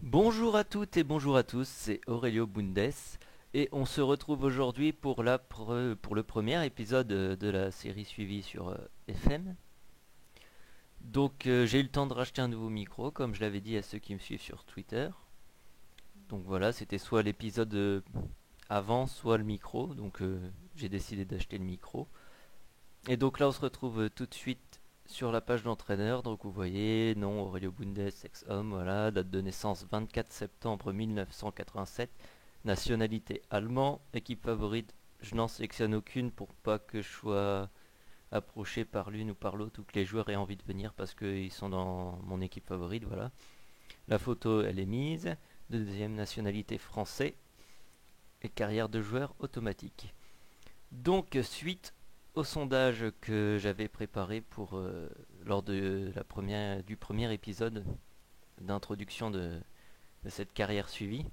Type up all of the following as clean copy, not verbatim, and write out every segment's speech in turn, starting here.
Bonjour à toutes et bonjour à tous, c'est Aurelio Bundes et on se retrouve aujourd'hui pour le premier épisode de la série suivie sur FM. Donc j'ai eu le temps de racheter un nouveau micro comme je l'avais dit à ceux qui me suivent sur Twitter. Donc voilà, c'était soit l'épisode avant, soit le micro, donc j'ai décidé d'acheter le micro. Et donc là on se retrouve tout de suite sur la page d'entraîneur, donc vous voyez, nom Aurelio Bundes, ex-homme, voilà, date de naissance 24 septembre 1987, nationalité allemand, équipe favorite, je n'en sélectionne aucune pour pas que je sois approché par l'une ou par l'autre ou que les joueurs aient envie de venir parce qu'ils sont dans mon équipe favorite, voilà. La photo elle est mise, deuxième nationalité français et carrière de joueur automatique. Donc suite au sondage que j'avais préparé lors du premier épisode d'introduction de cette carrière suivie,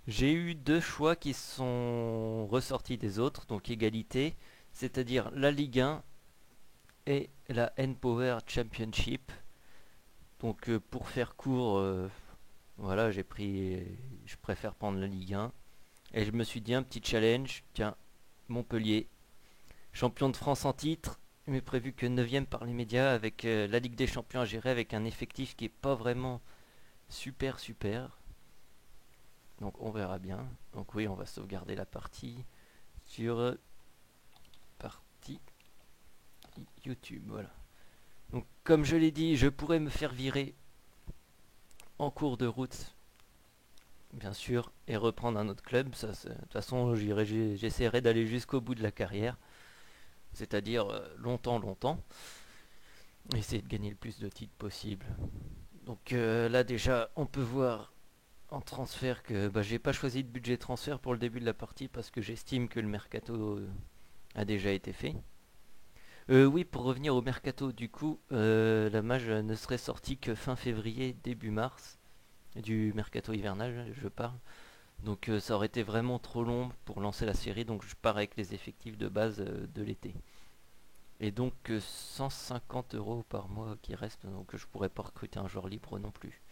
j'ai eu deux choix qui sont ressortis des autres, donc égalité, c'est-à-dire la Ligue 1 et la N-Power Championship. Donc pour faire court, voilà, je préfère prendre la Ligue 1. Et je me suis dit un petit challenge, tiens, Montpellier, champion de France en titre, mais prévu que 9ème par les médias avec la Ligue des Champions à gérer avec un effectif qui est pas vraiment super. Donc on verra bien. Donc oui, on va sauvegarder la partie sur partie YouTube, voilà. Donc comme je l'ai dit, je pourrais me faire virer en cours de route, bien sûr, et reprendre un autre club. De toute façon, j'essaierai d'aller jusqu'au bout de la carrière, c'est-à-dire longtemps. Essayer de gagner le plus de titres possible. Donc là déjà, on peut voir en transfert que j'ai pas choisi de budget transfert pour le début de la partie parce que j'estime que le mercato a déjà été fait. Oui, pour revenir au mercato, du coup, la mage ne serait sortie que fin février, début mars, du mercato hivernal, je parle. Donc ça aurait été vraiment trop long pour lancer la série, donc je pars avec les effectifs de base de l'été. Et donc 150 € par mois qui reste, donc je pourrais pas recruter un joueur libre non plus.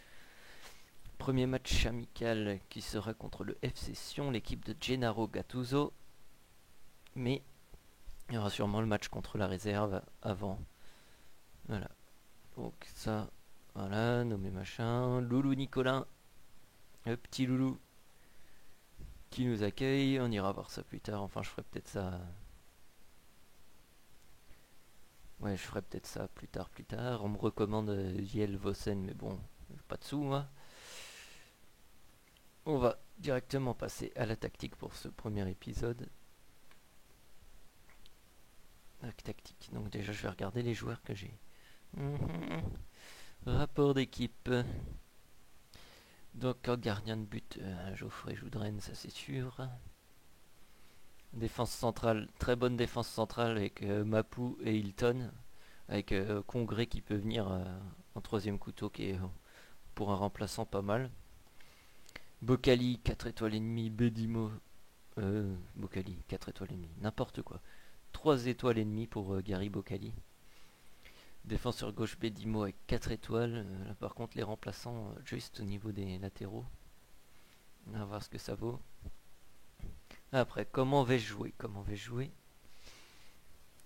Premier match amical qui sera contre le FC Sion, l'équipe de Gennaro Gattuso. Mais il y aura sûrement le match contre la réserve avant. Voilà. Donc ça, voilà, nommé machin. Loulou Nicolin, le petit loulou qui nous accueille. On ira voir ça plus tard. Enfin, je ferai peut-être ça. Ouais, je ferai peut-être ça plus tard. On me recommande JL Vossen, mais bon, pas de sous, moi. On va directement passer à la tactique pour ce premier épisode. Tactique. Donc déjà, je vais regarder les joueurs que j'ai. Rapport d'équipe. Donc, gardien de but, Geoffrey Joudren, ça c'est sûr. Défense centrale, très bonne défense centrale avec Mapou et Hilton. Avec Congré qui peut venir en troisième couteau qui est pour un remplaçant pas mal. Bocali, 4 étoiles et demie. Bedimo, Bocali, 4 étoiles et demie. N'importe quoi. 3 étoiles et demie pour Gary Bocali. Défenseur gauche Bedimo avec 4 étoiles. Là, par contre, les remplaçants, juste au niveau des latéraux. On va voir ce que ça vaut. Après, comment vais-je jouer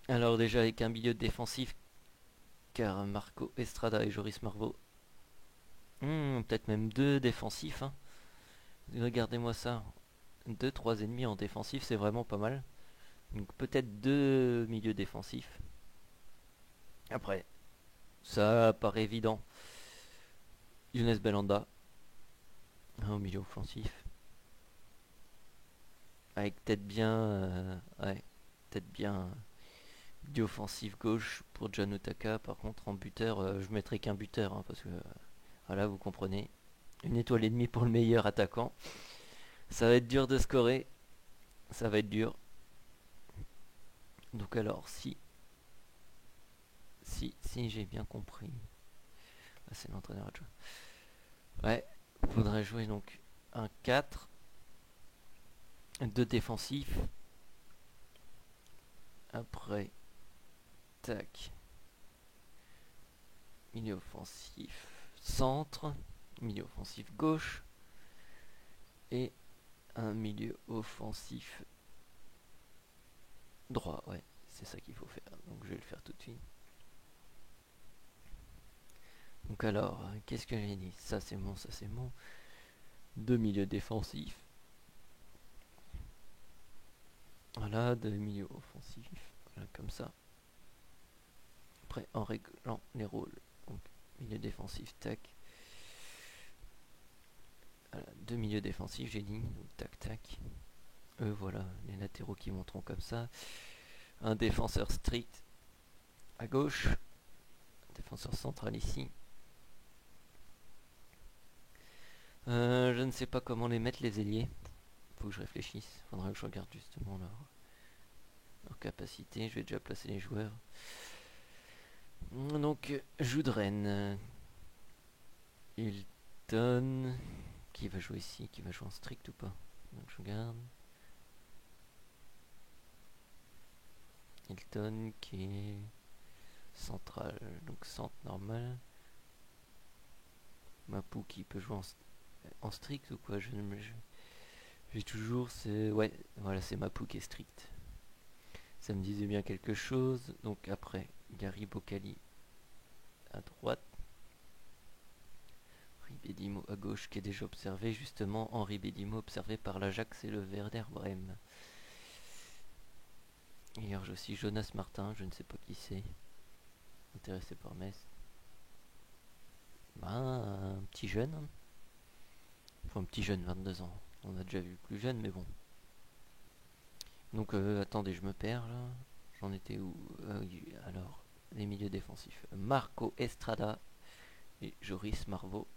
Alors déjà avec un milieu défensif, car Marco Estrada et Joris Marveau. Peut-être même 2 défensifs. Hein. Regardez-moi ça. 2-3 ennemis en défensif, c'est vraiment pas mal. Donc peut-être 2 milieux défensifs. Après, ça paraît évident. Younes Belanda, au milieu offensif. Avec peut-être bien... peut-être bien... du offensif gauche pour John Otaka. Par contre, en buteur, je mettrai qu'un buteur. Hein, parce que, voilà, vous comprenez. Une étoile et demie pour le meilleur attaquant. Ça va être dur de scorer. Ça va être dur. Donc alors, si j'ai bien compris. C'est l'entraîneur adjoint. Ouais, faudrait jouer donc un 4 2 défensifs. Après, tac, milieu offensif centre, milieu offensif gauche et un milieu offensif droit. Ouais, c'est ça qu'il faut faire. Donc je vais le faire tout de suite. Donc alors, qu'est-ce que j'ai dit? Ça c'est bon, ça c'est bon. 2 milieux défensifs. Voilà, 2 milieux offensifs. Voilà, comme ça. Après, en réglant les rôles. Donc, milieu défensif, tac. Voilà, 2 milieux défensifs, j'ai dit. Donc, tac, tac. Voilà, les latéraux qui monteront comme ça. Un défenseur strict à gauche. Un défenseur central ici. Je ne sais pas comment les mettre, les ailiers. Faut que je réfléchisse. Faudra que je regarde justement leur capacité. Je vais déjà placer les joueurs. Donc, Joudren. Hilton. Qui va jouer ici? Qui va jouer en strict ou pas? Donc, je regarde. Hilton qui est central. Donc, centre normal. Mapou qui peut jouer en strict ou quoi? J'ai toujours. Ouais, voilà, c'est Mapou qui est strict. Ça me disait bien quelque chose. Donc après, Gary Boccali à droite. Ribédimo à gauche qui est déjà observé. Justement, Henri Bédimo observé par l'Ajax et le Werder Brême. Hier j'ai aussi Jonas Martin, je ne sais pas qui c'est. Intéressé par Metz. Un petit jeune. Enfin un petit jeune, 22 ans. On a déjà vu plus jeune mais bon. Donc attendez, je me perds là. J'en étais où? Alors, les milieux défensifs. Marco Estrada et Joris Marveau.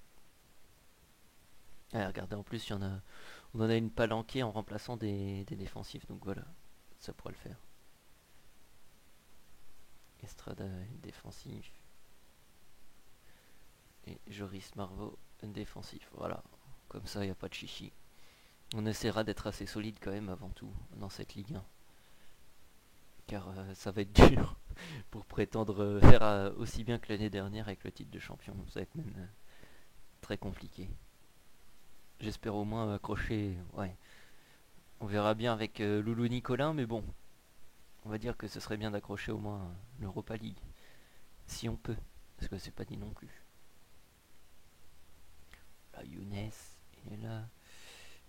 Ah, regardez, en plus, on en a une palanquée en remplaçant des défensifs, donc voilà, ça pourrait le faire. Estrada défensif et Joris Marveau défensif. Voilà, comme ça, il n'y a pas de chichi. On essaiera d'être assez solide quand même avant tout dans cette Ligue 1. Car ça va être dur pour prétendre faire aussi bien que l'année dernière avec le titre de champion. Ça va être même très compliqué. J'espère au moins accrocher. Ouais, on verra bien avec Loulou Nicolin, mais bon, on va dire que ce serait bien d'accrocher au moins l'Europa League. Si on peut, parce que c'est pas dit non plus. Là, Younes, il est là.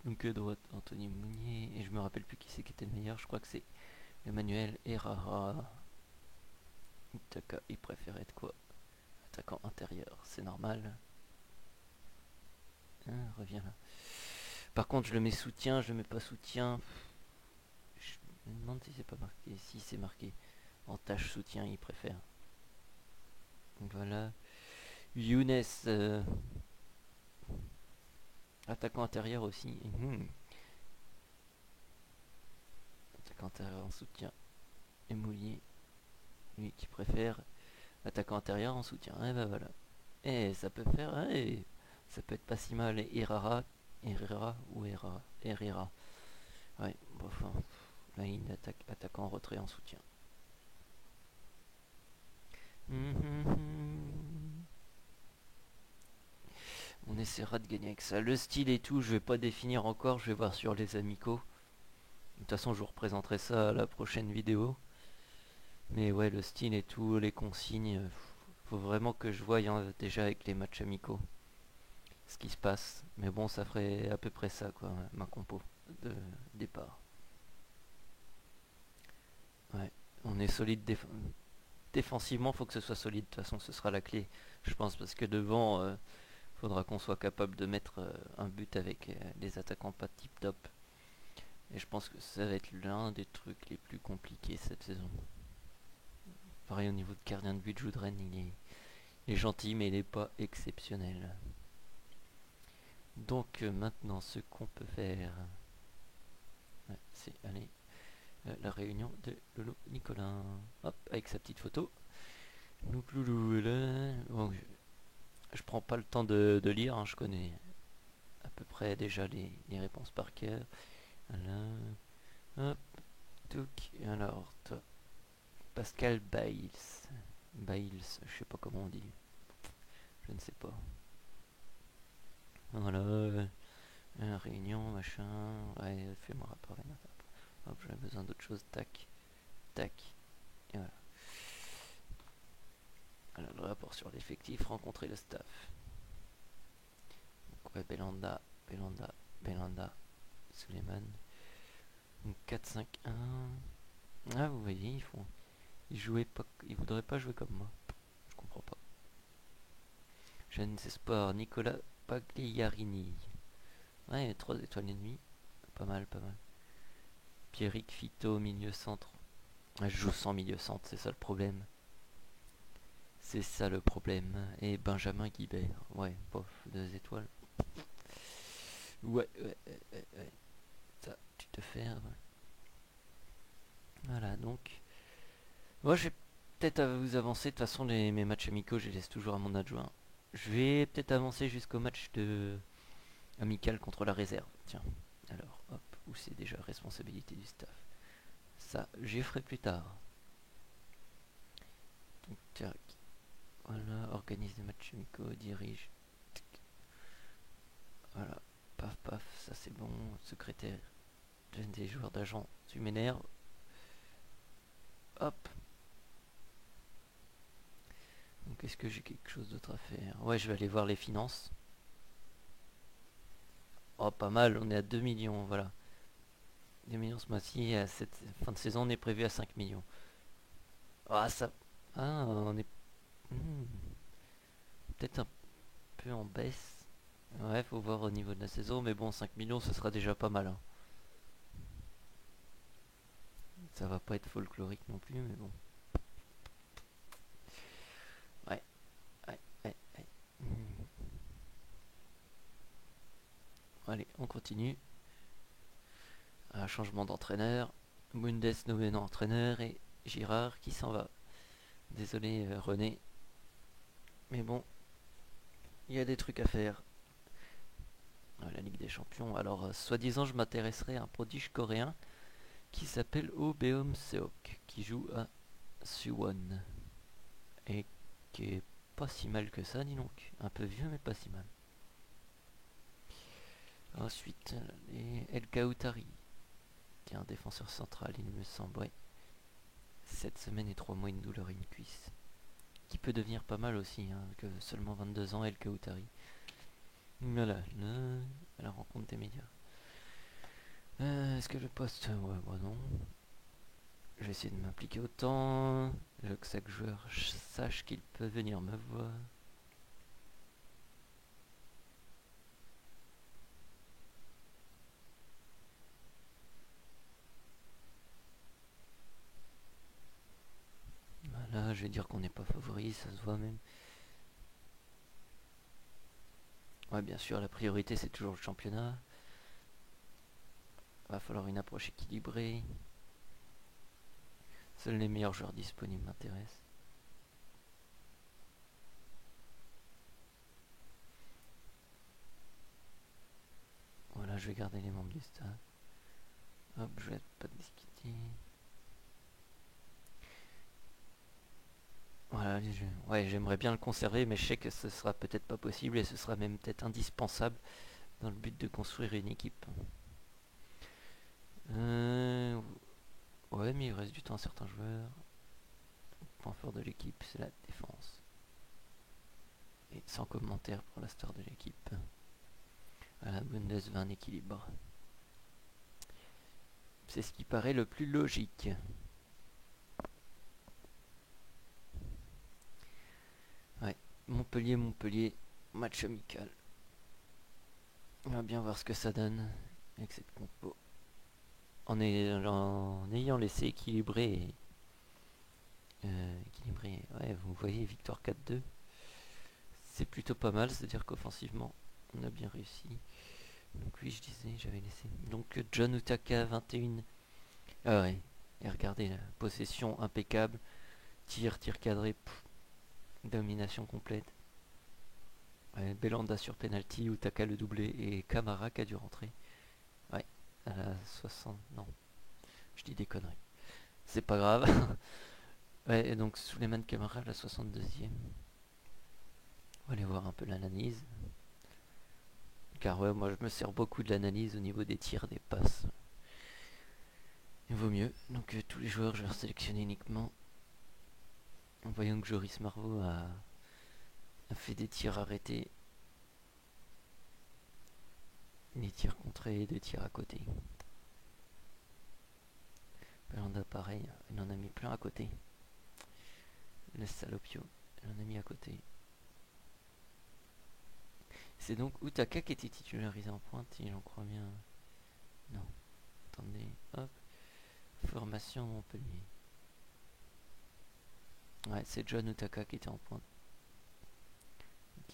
Donc droite, Anthony Mounier. Et je me rappelle plus qui c'est qui était le meilleur. Je crois que c'est Emmanuel Herrera. Itaka, il préfère être quoi? Attaquant intérieur, c'est normal. Reviens là. Par contre, je le mets soutien, je le mets pas soutien. Je me demande si c'est pas marqué. Si c'est marqué en tâche soutien, il préfère. Donc voilà. Younes, attaquant intérieur aussi. Attaquant intérieur en soutien. Et Moulier, lui qui préfère attaquant intérieur en soutien. Et ben voilà. Et ça peut faire. Ça peut être pas si mal. Et Herrera ou Herrera. Ouais, bon, enfin, là il attaque attaquant en retrait en soutien. On essaiera de gagner avec ça. Le style et tout, je vais pas définir encore, je vais voir sur les amicaux. De toute façon, je vous représenterai ça à la prochaine vidéo. Mais ouais, le style et tout, les consignes, faut vraiment que je voie déjà avec les matchs amicaux ce qui se passe. Mais bon, ça ferait à peu près ça, quoi, ma compo de départ. Ouais, on est solide défensivement, faut que ce soit solide. De toute façon, ce sera la clé, je pense, parce que devant, faudra qu'on soit capable de mettre un but avec les attaquants pas tip top. Et je pense que ça va être l'un des trucs les plus compliqués cette saison. Pareil au niveau de gardien de but, Joudren, il est gentil, mais il n'est pas exceptionnel. Donc maintenant, ce qu'on peut faire, c'est aller la réunion de Loulou Nicolin. Hop, avec sa petite photo. Donc Loulou est là. Bon, je prends pas le temps de lire, hein, je connais à peu près déjà les réponses par cœur. Voilà. Hop, touc. Alors, toi, Pascal Biles. Biles, je sais pas comment on dit. Je ne sais pas. Voilà. Réunion, machin. Ouais, fais-moi rapport. Hop, j'avais besoin d'autre chose. Tac, tac. Et voilà. Alors, le rapport sur l'effectif, rencontrer le staff. Donc, ouais, Belanda, Suleiman. Donc 4-5-1. Ah, vous voyez, ils voudraient pas jouer comme moi. Je comprends pas. Jeunes espoirs, Nicolas Pagliarini. Ouais, 3 étoiles et demie. Pas mal, pas mal. Pierrick Fito, milieu centre. Je joue sans milieu centre, c'est ça le problème. C'est ça le problème. Et Benjamin Guibert. Ouais, bof, 2 étoiles. Ouais. Ça, tu te fais. Ouais. Voilà, donc. Moi, je vais peut-être vous avancer. De toute façon, mes matchs amicaux, je les laisse toujours à mon adjoint. Je vais peut-être avancer jusqu'au match de amical contre la réserve. Tiens, alors, hop, où c'est déjà responsabilité du staff. Ça, j'y ferai plus tard. Donc, tac. Voilà, organise des matchs amicaux, dirige. Voilà, paf, paf, ça c'est bon. Secrétaire, des joueurs d'agents, tu m'énerves. Hop. Donc, est-ce que j'ai quelque chose d'autre à faire? Ouais, je vais aller voir les finances. Oh, pas mal, on est à 2 millions, voilà. 2 millions ce mois-ci, à cette fin de saison, on est prévu à 5 millions. Ah, ça. Ah, on est peut-être un peu en baisse. Ouais, faut voir au niveau de la saison, mais bon, 5 millions, ce sera déjà pas mal, hein. Ça va pas être folklorique non plus, mais bon. Ouais, ouais. Allez, on continue. Un changement d'entraîneur. Bundes nommé entraîneur et Girard qui s'en va. Désolé René, mais bon, il y a des trucs à faire. La Ligue des Champions. Alors, soi-disant, je m'intéresserai à un prodige coréen qui s'appelle Oh Beom-seok, qui joue à Suwon. Et qui est pas si mal que ça, dis donc. Un peu vieux, mais pas si mal. Ensuite, El Kaoutari, qui est un défenseur central, il me semble, ouais. 7 semaines et 3 mois, une douleur et une cuisse. Qui peut devenir pas mal aussi, hein, que seulement 22 ans, El Kaoutari. Voilà, à la rencontre des médias. Est-ce que le poste... Ouais, bah non. Je vais essayer de m'impliquer autant. Je veux que chaque joueur sache qu'il peut venir me voir. Voilà, je vais dire qu'on n'est pas favori, ça se voit même. Ouais, bien sûr, la priorité c'est toujours le championnat. Va falloir une approche équilibrée. Seuls les meilleurs joueurs disponibles m'intéressent. Voilà, je vais garder les membres du staff. Hop, je vais pas discuter. Voilà, ouais, j'aimerais bien le conserver, mais je sais que ce sera peut-être pas possible et ce sera même peut-être indispensable dans le but de construire une équipe. Ouais, mais il reste du temps à certains joueurs. Le point fort de l'équipe, c'est la défense. Et sans commentaire pour la star de l'équipe. Voilà, Bundes veut un équilibre. C'est ce qui paraît le plus logique. Ouais, Montpellier, match amical. On va bien voir ce que ça donne avec cette compo. En ayant laissé équilibré, ouais, vous voyez, victoire 4-2. C'est plutôt pas mal, c'est-à-dire qu'offensivement, on a bien réussi. Donc oui, je disais, j'avais laissé. Donc John Utaka, 21. Ah ouais, et regardez, la possession impeccable. Tir cadré, domination complète. Ouais, Belanda sur penalty, Utaka le doublé et Kamara qui a dû rentrer. Ouais, à la 60. Non, je dis des conneries. C'est pas grave. Ouais, et donc Souleymane Camara à la 62e. On va aller voir un peu l'analyse. Car ouais, moi je me sers beaucoup de l'analyse au niveau des tirs, des passes. Il vaut mieux. Donc tous les joueurs, je vais sélectionner uniquement. En voyant que Joris Marveau a fait des tirs arrêtés, des tirs contrés et des tirs à côté. Belanda pareil, il en a mis plein à côté. Le salopio, il en a mis à côté. C'est donc Utaka qui était titularisé en pointe, si j'en crois bien. Non. Attendez, hop. Formation Montpellier. Ouais, c'est John Utaka qui était en pointe.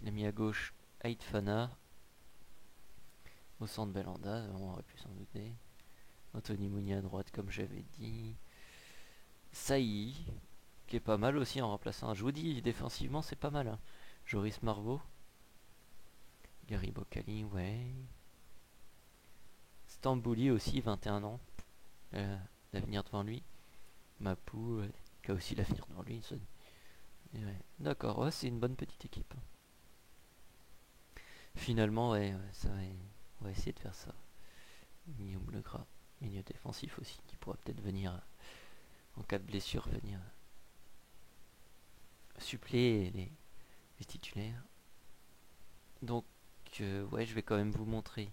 Il a mis à gauche Aït Fana. Au centre Belanda, on aurait pu s'en douter. Anthony Mounier à droite, comme j'avais dit. Saï, qui est pas mal aussi en remplaçant. Je vous dis, défensivement, c'est pas mal. Hein. Joris Marveau. Gary Bocali, ouais. Stambouli aussi, 21 ans. L'avenir devant lui. Mapou, qui a aussi l'avenir devant lui. Ouais. D'accord, ouais, c'est une bonne petite équipe. Finalement, ouais, on va essayer de faire ça. Milieu bleu gras, milieu défensif aussi, qui pourra peut-être venir, en cas de blessure, venir suppléer les titulaires. Donc, ouais, je vais quand même vous montrer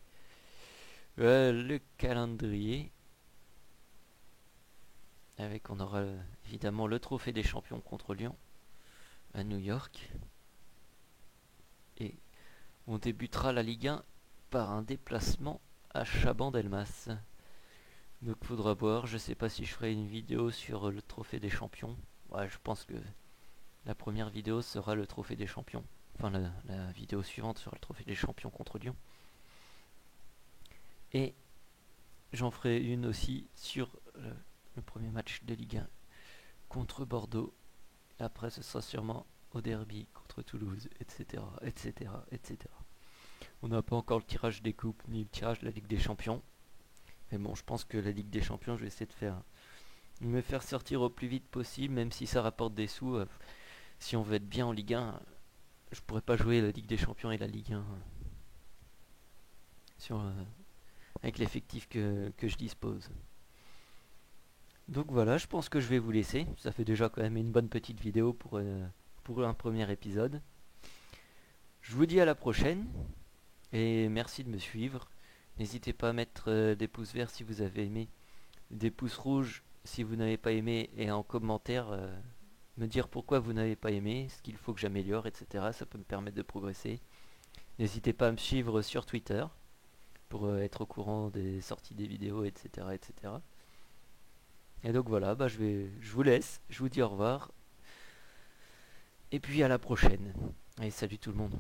le calendrier. Avec, on aura évidemment le trophée des champions contre Lyon à New York. Et on débutera la Ligue 1 par un déplacement à Chaban-Delmas. Donc faudra voir, je sais pas si je ferai une vidéo sur le trophée des champions. Ouais, je pense que la première vidéo sera le trophée des champions. Enfin la vidéo suivante sera le trophée des champions contre Lyon. Et j'en ferai une aussi sur le premier match de Ligue 1 contre Bordeaux. Et après ce sera sûrement au derby contre Toulouse, etc. etc. etc. On n'a pas encore le tirage des coupes ni le tirage de la Ligue des Champions. Mais bon, je pense que la Ligue des Champions, je vais essayer de me faire sortir au plus vite possible, même si ça rapporte des sous. Si on veut être bien en Ligue 1, je pourrais pas jouer la Ligue des Champions et la Ligue 1 sur, avec l'effectif que je dispose. Donc voilà, je pense que je vais vous laisser. Ça fait déjà quand même une bonne petite vidéo pour un premier épisode. Je vous dis à la prochaine et merci de me suivre. N'hésitez pas à mettre des pouces verts si vous avez aimé, des pouces rouges si vous n'avez pas aimé et en commentaire me dire pourquoi vous n'avez pas aimé, ce qu'il faut que j'améliore, etc. Ça peut me permettre de progresser. N'hésitez pas à me suivre sur Twitter pour être au courant des sorties des vidéos, etc. etc. Et donc voilà, je vous laisse, je vous dis au revoir. Et puis à la prochaine. Allez, salut tout le monde.